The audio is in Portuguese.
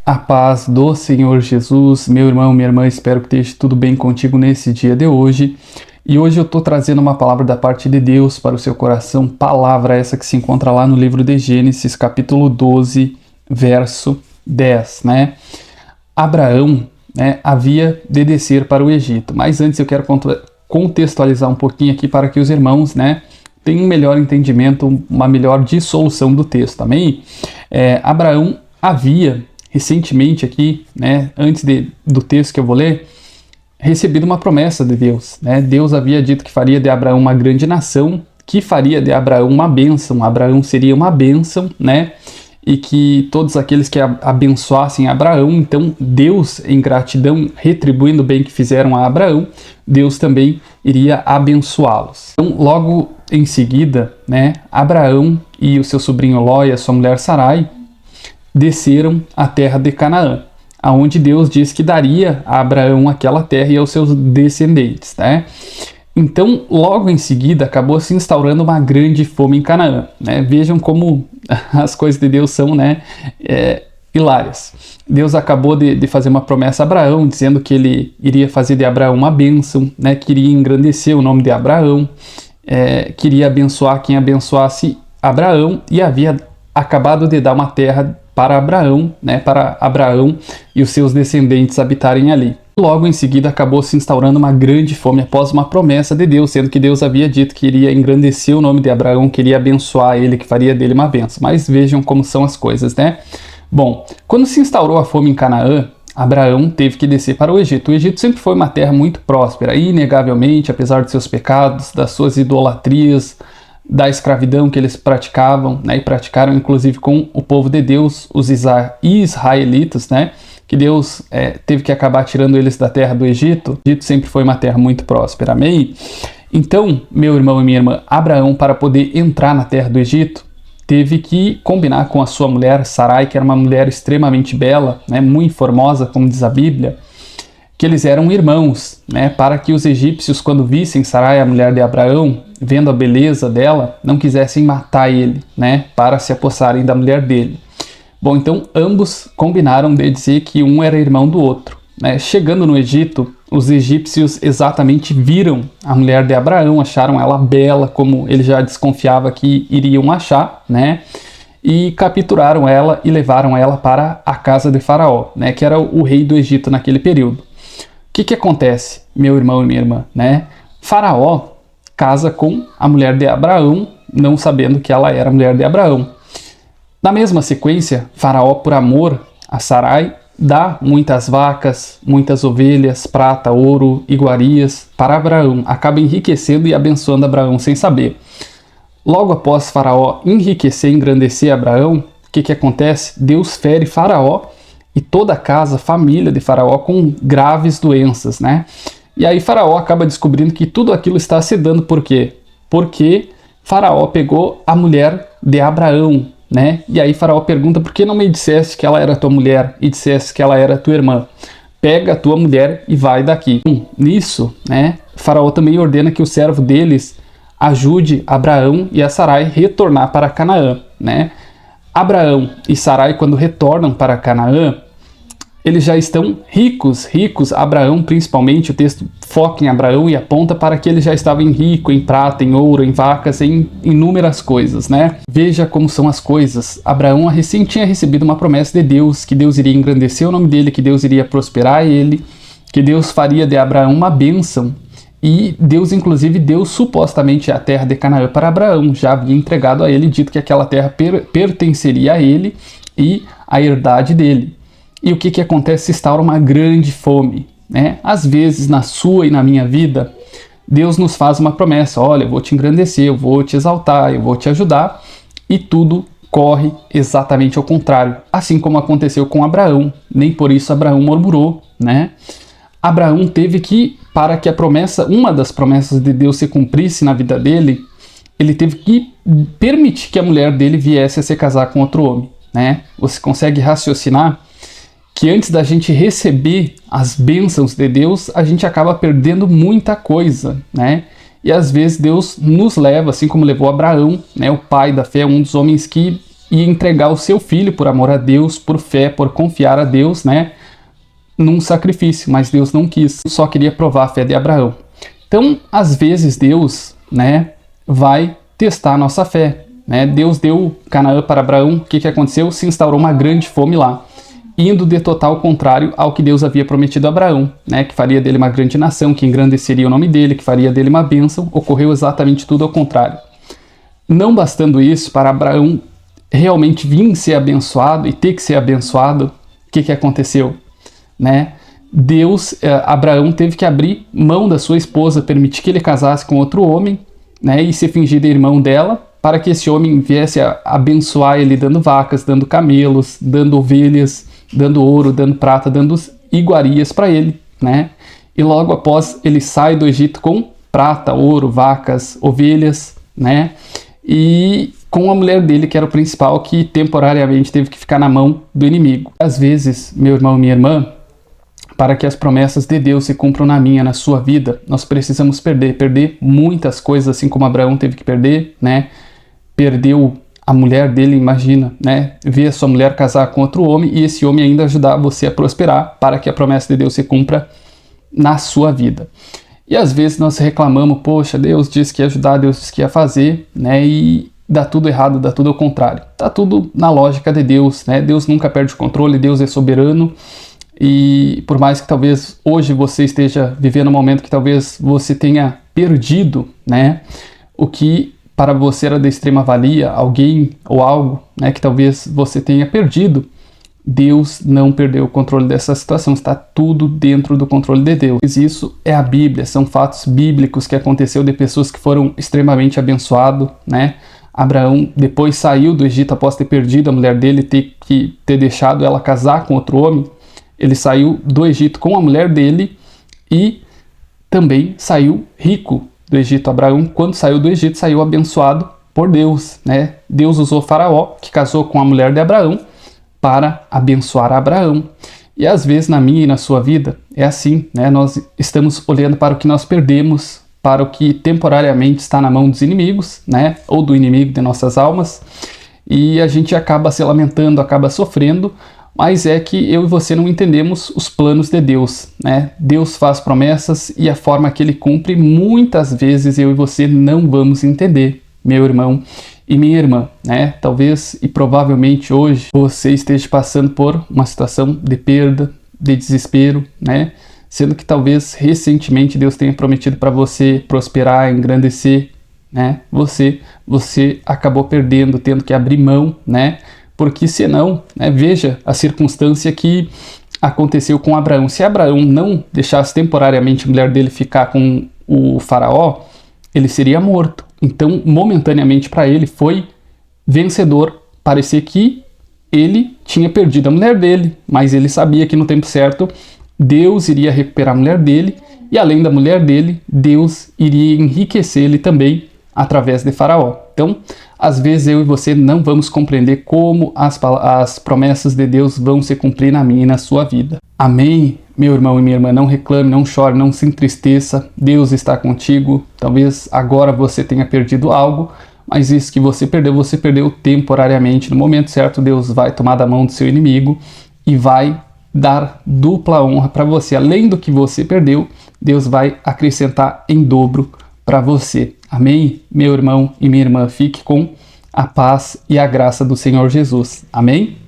A paz do Senhor Jesus, meu irmão, minha irmã, espero que esteja tudo bem contigo nesse dia de hoje. E hoje eu estou trazendo uma palavra da parte de Deus para o seu coração, palavra essa que se encontra lá no livro de Gênesis, capítulo 12, verso 10, né? Abraão, havia de descer para o Egito, mas antes eu quero contextualizar um pouquinho aqui para que os irmãos, tenham um melhor entendimento, uma melhor dissolução do texto, amém? Abraão havia recentemente aqui, antes do texto que eu vou ler, recebido uma promessa de Deus. Deus havia dito que faria de Abraão uma grande nação, que faria de Abraão uma bênção. Abraão seria uma bênção, e que todos aqueles que abençoassem Abraão, então Deus, em gratidão, retribuindo o bem que fizeram a Abraão, Deus também iria abençoá-los. Então, logo em seguida, Abraão e o seu sobrinho Ló e a sua mulher Sarai desceram à terra de Canaã, aonde Deus diz que daria a Abraão aquela terra e aos seus descendentes, Então, logo em seguida, acabou se instaurando uma grande fome em Canaã, Vejam como as coisas de Deus são, hilárias. Deus acabou de fazer uma promessa a Abraão, dizendo que ele iria fazer de Abraão uma bênção, queria engrandecer o nome de Abraão, queria abençoar quem abençoasse Abraão, e havia acabado de dar uma terra para Abraão, para Abraão e os seus descendentes habitarem ali. Logo em seguida acabou se instaurando uma grande fome após uma promessa de Deus, sendo que Deus havia dito que iria engrandecer o nome de Abraão, queria abençoar ele, que faria dele uma bênção. Mas vejam como são as coisas, Bom, quando se instaurou a fome em Canaã, Abraão teve que descer para o Egito. O Egito sempre foi uma terra muito próspera, inegavelmente, apesar de seus pecados, das suas idolatrias, da escravidão que eles praticavam, e praticaram inclusive com o povo de Deus, os israelitas, que Deus teve que acabar tirando eles da terra do Egito. O Egito sempre foi uma terra muito próspera, amém? Então, meu irmão e minha irmã, Abraão, para poder entrar na terra do Egito, teve que combinar com a sua mulher Sarai, que era uma mulher extremamente bela, muito formosa, como diz a Bíblia, que eles eram irmãos, para que os egípcios, quando vissem Sarai, a mulher de Abraão, vendo a beleza dela, não quisessem matar ele, para se apossarem da mulher dele. Bom, então ambos combinaram de dizer que um era irmão do outro. Chegando no Egito, os egípcios exatamente viram a mulher de Abraão, acharam ela bela, como ele já desconfiava que iriam achar, e capturaram ela e levaram ela para a casa de Faraó, que era o rei do Egito naquele período. O que acontece, meu irmão e minha irmã? Faraó casa com a mulher de Abraão, não sabendo que ela era a mulher de Abraão. Na mesma sequência, Faraó, por amor a Sarai, dá muitas vacas, muitas ovelhas, prata, ouro, iguarias para Abraão. Acaba enriquecendo e abençoando Abraão sem saber. Logo após Faraó enriquecer e engrandecer Abraão, o que acontece? Deus fere Faraó e toda a casa, família de Faraó com graves doenças, E aí Faraó acaba descobrindo que tudo aquilo está se dando por quê? Porque Faraó pegou a mulher de Abraão, E aí Faraó pergunta: por que não me disseste que ela era tua mulher e disseste que ela era tua irmã? Pega a tua mulher e vai daqui. Nisso, Faraó também ordena que o servo deles ajude Abraão e a Sarai retornar para Canaã, Abraão e Sarai, quando retornam para Canaã, eles já estão ricos. Abraão, principalmente, o texto foca em Abraão e aponta para que ele já estava rico em prata, em ouro, em vacas, em inúmeras coisas, Veja como são as coisas. Abraão recém tinha recebido uma promessa de Deus, que Deus iria engrandecer o nome dele, que Deus iria prosperar ele, que Deus faria de Abraão uma bênção. E Deus, inclusive, deu supostamente a terra de Canaã para Abraão. Já havia entregado a ele, dito que aquela terra pertenceria a ele e à herdade dele. E o que acontece? Se instaura uma grande fome, Às vezes, na sua e na minha vida, Deus nos faz uma promessa: olha, eu vou te engrandecer, eu vou te exaltar, eu vou te ajudar, e tudo corre exatamente ao contrário, assim como aconteceu com Abraão. Nem por isso Abraão murmurou, Abraão teve que, para que a promessa, uma das promessas de Deus se cumprisse na vida dele, ele teve que permitir que a mulher dele viesse a se casar com outro homem, Você consegue raciocinar que antes da gente receber as bênçãos de Deus, a gente acaba perdendo muita coisa, E às vezes Deus nos leva, assim como levou Abraão, o pai da fé, um dos homens que ia entregar o seu filho por amor a Deus, por fé, por confiar a Deus, né, num sacrifício, mas Deus não quis, só queria provar a fé de Abraão. Então, às vezes Deus, né, vai testar a nossa fé, né? Deus deu Canaã para Abraão, o que aconteceu? Se instaurou uma grande fome lá, indo de total contrário ao que Deus havia prometido a Abraão, né, que faria dele uma grande nação, que engrandeceria o nome dele, que faria dele uma bênção. Ocorreu exatamente tudo ao contrário. Não bastando isso, para Abraão realmente vir ser abençoado e ter que ser abençoado, o que aconteceu? Né? Abraão teve que abrir mão da sua esposa, permitir que ele casasse com outro homem, né, e se fingir de irmão dela, para que esse homem viesse a abençoar ele, dando vacas, dando camelos, dando ovelhas, dando ouro, dando prata, dando iguarias para ele, né? E logo após ele sai do Egito com prata, ouro, vacas, ovelhas, né? E com a mulher dele, que era o principal, que temporariamente teve que ficar na mão do inimigo. Às vezes, meu irmão e minha irmã, para que as promessas de Deus se cumpram na minha, na sua vida, nós precisamos perder muitas coisas, assim como Abraão teve que perder, né? Perdeu a mulher dele, imagina, né? Ver a sua mulher casar com outro homem e esse homem ainda ajudar você a prosperar para que a promessa de Deus se cumpra na sua vida. E às vezes nós reclamamos, poxa, Deus disse que ia ajudar, Deus disse que ia fazer, né? E dá tudo errado, dá tudo ao contrário. Tá tudo na lógica de Deus, né? Deus nunca perde o controle, Deus é soberano. E por mais que talvez hoje você esteja vivendo um momento que talvez você tenha perdido, né? O que para você era de extrema valia, alguém ou algo, né, que talvez você tenha perdido, Deus não perdeu o controle dessa situação, está tudo dentro do controle de Deus. Isso é a Bíblia, são fatos bíblicos que aconteceu de pessoas que foram extremamente abençoados, né? Abraão depois saiu do Egito após ter perdido a mulher dele, ter deixado ela casar com outro homem. Ele saiu do Egito com a mulher dele e também saiu rico do Egito. Abraão, quando saiu do Egito, saiu abençoado por Deus, né? Deus usou Faraó, que casou com a mulher de Abraão, para abençoar Abraão. E às vezes na minha e na sua vida é assim, né? Nós estamos olhando para o que nós perdemos, para o que temporariamente está na mão dos inimigos, né? Ou do inimigo de nossas almas, e a gente acaba se lamentando, acaba sofrendo, mas é que eu e você não entendemos os planos de Deus, né? Deus faz promessas e a forma que ele cumpre, muitas vezes eu e você não vamos entender, meu irmão e minha irmã, né? Talvez e provavelmente hoje você esteja passando por uma situação de perda, de desespero, né? Sendo que talvez recentemente Deus tenha prometido para você prosperar, engrandecer, né? Você acabou perdendo, tendo que abrir mão, né? Porque senão, né, veja a circunstância que aconteceu com Abraão. Se Abraão não deixasse temporariamente a mulher dele ficar com o faraó, ele seria morto. Então, momentaneamente para ele foi vencedor. Parecia que ele tinha perdido a mulher dele, mas ele sabia que no tempo certo Deus iria recuperar a mulher dele e além da mulher dele, Deus iria enriquecer ele também através de Faraó. Então, às vezes eu e você não vamos compreender como as promessas de Deus vão se cumprir na minha e na sua vida. Amém? Meu irmão e minha irmã, não reclame, não chore, não se entristeça. Deus está contigo. Talvez agora você tenha perdido algo, mas isso que você perdeu temporariamente. No momento certo, Deus vai tomar da mão do seu inimigo e vai dar dupla honra para você. Além do que você perdeu, Deus vai acrescentar em dobro para você. Amém? Meu irmão e minha irmã, fique com a paz e a graça do Senhor Jesus. Amém?